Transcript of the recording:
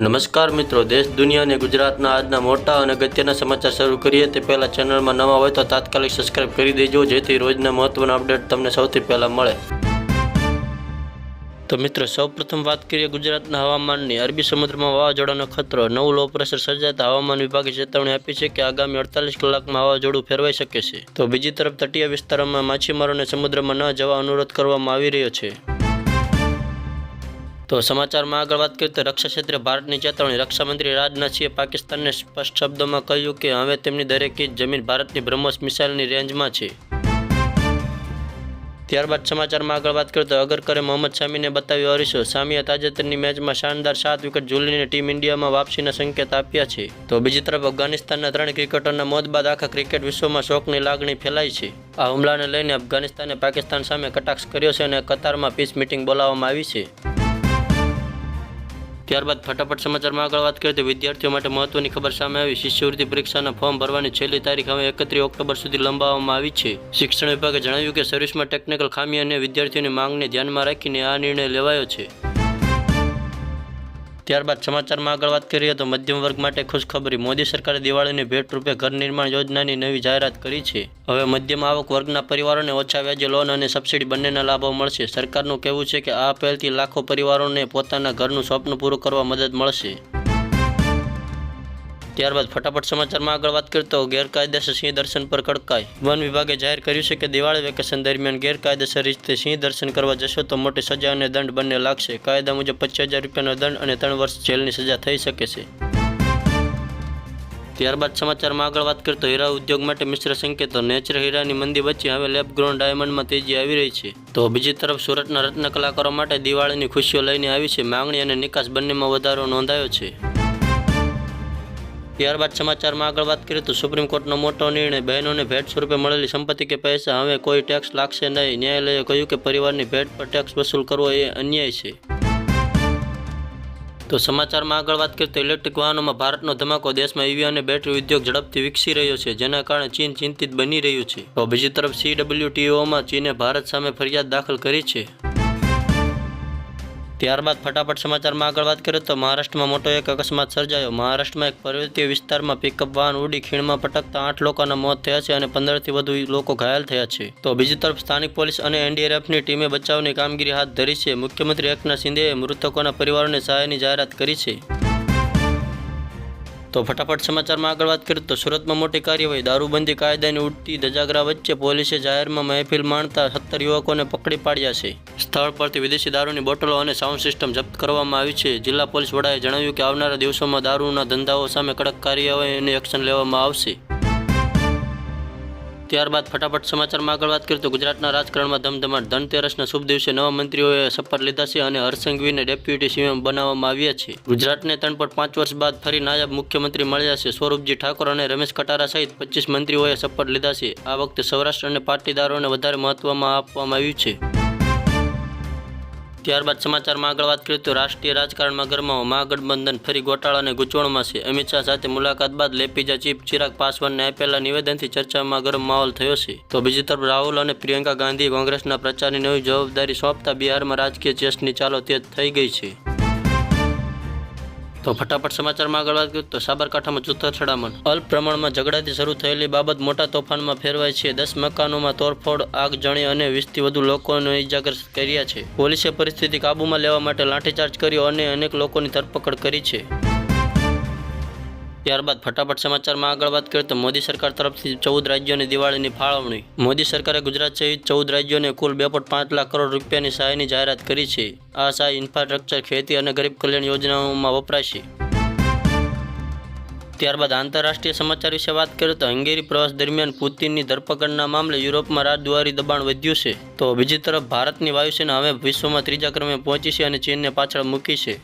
નમસ્કાર મિત્રો, દેશ દુનિયા અને ગુજરાતના આજના મોટા અને અગત્યના સમાચાર શરૂ કરીએ તે પહેલાં ચેનલમાં નવા હોય તો તાત્કાલિક સબસ્ક્રાઇબ કરી દેજો, જેથી રોજના મહત્વના અપડેટ તમને સૌથી પહેલાં મળે. તો મિત્રો, સૌપ્રથમ વાત કરીએ ગુજરાતના હવામાનની. અરબી સમુદ્રમાં વાવાઝોડાનો ખતરો. નવું લો પ્રેશર સર્જાતા હવામાન વિભાગે ચેતવણી આપી છે કે આગામી 48 કલાકમાં વાવાઝોડું ફેરવાઈ શકે છે. તો બીજી તરફ તટીય વિસ્તારોમાં માછીમારોને સમુદ્રમાં ન જવા અનુરોધ કરવામાં આવી રહ્યો છે. તો સમાચારમાં આગળ વાત કરીએ તો રક્ષા ક્ષેત્રે ભારતની ચેતવણી. રક્ષામંત્રી રાજનાથસિંહે પાકિસ્તાનને સ્પષ્ટ શબ્દોમાં કહ્યું કે હવે તેમની દરેક ઇંચ જમીન ભારતની બ્રહ્મોસ મિસાઇલની રેન્જમાં છે. ત્યારબાદ સમાચારમાં આગળ વાત કરીએ તો અગરકરે મોહમ્મદ શામીને બતાવ્યો અરીસો. શામીએ તાજેતરની મેચમાં શાનદાર 7 વિકેટ ઝૂલીને ટીમ ઇન્ડિયામાં વાપસીના સંકેત આપ્યા છે. તો બીજી તરફ અફઘાનિસ્તાનના 3 ક્રિકેટરના મોત બાદ આખા ક્રિકેટ વિશ્વમાં શોકની લાગણી ફેલાઈ છે. આ હુમલાને લઈને અફઘાનિસ્તાને પાકિસ્તાન સામે કટાક્ષ કર્યો છે અને કતારમાં પીસ મિટિંગ બોલાવવામાં આવી છે. ત્યારબાદ ફટાફટ સમાચારમાં આગળ વાત કરીએ તો વિદ્યાર્થીઓ માટે મહત્વની ખબર સામે આવી. શિષ્યવૃત્તિ પરીક્ષાના ફોર્મ ભરવાની છેલ્લી તારીખ હવે 31 ઓક્ટોબર સુધી લંબાવવામાં આવી છે. શિક્ષણ વિભાગે જણાવ્યું કે સર્વિસમાં ટેકનિકલ ખામી અને વિદ્યાર્થીઓની માંગને ધ્યાનમાં રાખીને આ નિર્ણય લેવાયો છે. ત્યારબાદ સમાચારમાં આગળ વાત કરીએ તો મધ્યમ વર્ગ માટે ખુશખબરી. મોદી સરકારે દિવાળીની ભેટ રૂપે ઘર નિર્માણ યોજનાની નવી જાહેરાત કરી છે. હવે મધ્યમ આવક વર્ગના પરિવારોને ઓછા વ્યાજે લોન અને સબસિડી બંનેના લાભો મળશે. સરકારનું કહેવું છે કે આ પહેલથી લાખો પરિવારોને પોતાના ઘરનું સ્વપ્ન પૂરું કરવા મદદ મળશે. ત્યારબાદ ફટાફટ સમાચારમાં આગળ વાત કરીએ તો ગેરકાયદેસર સિંહ દર્શન પર કડકાઈ. વન વિભાગે જાહેર કર્યું છે કે દિવાળી વેકેશન દરમિયાન ગેરકાયદેસર રીતે સિંહ દર્શન કરવા જશો તો મોટી સજા અને દંડ બંને લાગશે. કાયદા મુજબ 25,000 રૂપિયાનો દંડ અને 3 વર્ષ જેલની સજા થઈ શકે છે. ત્યારબાદ સમાચારમાં આગળ વાત કરીએ તો હીરા ઉદ્યોગ માટે મિશ્ર સંકેતો. નેચરલ હીરાની મંદી વચ્ચે હવે લેબ ગ્રોન ડાયમંડમાં તેજી આવી રહી છે. તો બીજી તરફ સુરતના રત્ન કલાકારો માટે દિવાળીની ખુશીઓ લઈને આવી છે. માંગણી અને નિકાસ બંનેમાં વધારો નોંધાયો છે. ત્યારબાદ સમાચારમાં આગળ વાત કરીએ તો સુપ્રીમ કોર્ટનો મોટો નિર્ણય. બહેનોને ભેટ સ્વરૂપે મળેલી સંપત્તિ કે પૈસા હવે કોઈ ટેક્સ લાગશે નહીં. ન્યાયાલયે કહ્યું કે પરિવારની ભેટ પર ટેક્સ વસૂલ કરવો એ અન્યાય છે. તો સમાચારમાં આગળ વાત કરીએ તો ઇલેક્ટ્રિક વાહનોમાં ભારતનો ધમાકો. દેશમાં ઈવી અને બેટરી ઉદ્યોગ ઝડપથી વિકસી રહ્યો છે, જેના કારણે ચીન ચિંતિત બની રહ્યું છે. તો બીજી તરફ CWTOમાં ચીને ભારત સામે ફરિયાદ દાખલ કરી છે. ત્યારબાદ ફટાફટ સમાચારમાં આગળ વાત કરીએ તો મહારાષ્ટ્રમાં મોટો એક અકસ્માત સર્જાયો. મહારાષ્ટ્રમાં એક પર્વતીય વિસ્તારમાં પિકઅપ વાહન ઉડી ખીણમાં પટકતા 8 લોકોના મોત થયા છે અને 15થી વધુ લોકો ઘાયલ થયા છે. તો બીજી તરફ સ્થાનિક પોલીસ અને NDRFની ટીમે બચાવની કામગીરી હાથ ધરી છે. મુખ્યમંત્રી એકનાથ શિંદેએ મૃતકોના પરિવારોને સહાયની જાહેરાત કરી છે. તો ફટાફટ સમાચારમાં આગળ વાત કરીએ તો સુરતમાં મોટી કાર્યવાહી. દારૂબંધી કાયદાની ઉડતી ધજાગરા વચ્ચે પોલીસે જાહેરમાં મહેફિલ માણતા 17 યુવકોને પકડી પાડ્યા છે. સ્થળ પરથી વિદેશી દારૂની બોટલો અને સાઉન્ડ સિસ્ટમ જપ્ત કરવામાં આવી છે. જિલ્લા પોલીસ વડાએ જણાવ્યું કે આવનારા દિવસોમાં દારૂના ધંધાઓ સામે કડક કાર્યવાહી અને એક્શન લેવામાં આવશે. ત્યારબાદ ફટાફટ સમાચારમાં આગળ વાત કરીએ તો ગુજરાતના રાજકારણમાં ધમધમાટ. ધનતેરસના શુભ દિવસે નવા મંત્રીઓએ શપથ લીધા છે અને હર્ષસંઘવીને ડેપ્યુટી CM બનાવવામાં આવ્યા છે. ગુજરાતને 3.5 વર્ષ બાદ ફરી નાયબ મુખ્યમંત્રી મળ્યા છે. સ્વરૂપજી ઠાકોર અને રમેશ કટારા સહિત 25 મંત્રીઓએ શપથ લીધા છે. આ વખતે સૌરાષ્ટ્ર અને પાટીદારોને વધારે મહત્વમાં આપવામાં આવ્યું છે. ત્યારબાદ સમાચારમાં આગળ વાત કરીએ તો રાષ્ટ્રીય રાજકારણમાં ગરમાવો. મહાગઠબંધન ફરી ગોટાળા અને ગૂંચવણમાં છે. અમિત શાહ સાથે મુલાકાત બાદ લેપીજા ચીફ ચિરાગ પાસવાનને આપેલા નિવેદનથી ચર્ચામાં ગરમ માહોલ થયો છે. તો બીજી તરફ રાહુલ અને પ્રિયંકા ગાંધી કોંગ્રેસના પ્રચારની નવી જવાબદારી સોંપતા બિહારમાં રાજકીય ચેસની ચાલો તેજ થઈ ગઈ છે. તો ફટાફટ સમાચારમાં આગળ વાત કરીએ તો સાબરકાંઠામાં જૂથર અથડામણ. અલ્પ પ્રમાણમાં ઝઘડાથી શરૂ થયેલી બાબત મોટા તોફાનમાં ફેરવાય છે. 10 મકાનોમાં તોડફોડ, આગજણી અને 20થી વધુ લોકોને ઇજાગ્રસ્ત કર્યા છે. પોલીસે પરિસ્થિતિ કાબૂમાં લેવા માટે લાઠીચાર્જ કર્યો અને અનેક લોકોની ધરપકડ કરી છે. ત્યારબાદ ફટાફટ સમાચારમાં આગળ વાત કરીએ તો મોદી સરકાર તરફથી 14 રાજ્યોને દિવાળીની ફાળવણી. મોદી સરકારે ગુજરાત સહિત 14 રાજ્યોને કુલ 2.5 લાખ કરોડ રૂપિયાની સહાયની જાહેરાત કરી છે. આ સહાય ઇન્ફ્રાસ્ટ્રક્ચર, ખેતી અને ગરીબ કલ્યાણ યોજનાઓમાં વપરાશે. ત્યારબાદ આંતરરાષ્ટ્રીય સમાચાર વિશે વાત કરીએ તો હંગેરી પ્રવાસ દરમિયાન પુતિનની ધરપકડના મામલે યુરોપમાં રાજદ્વારી દબાણ વધ્યું છે. તો બીજી તરફ ભારતની વાયુસેના હવે વિશ્વમાં 3જા ક્રમે પહોંચી છે અને ચીનને પાછળ મૂકી છે.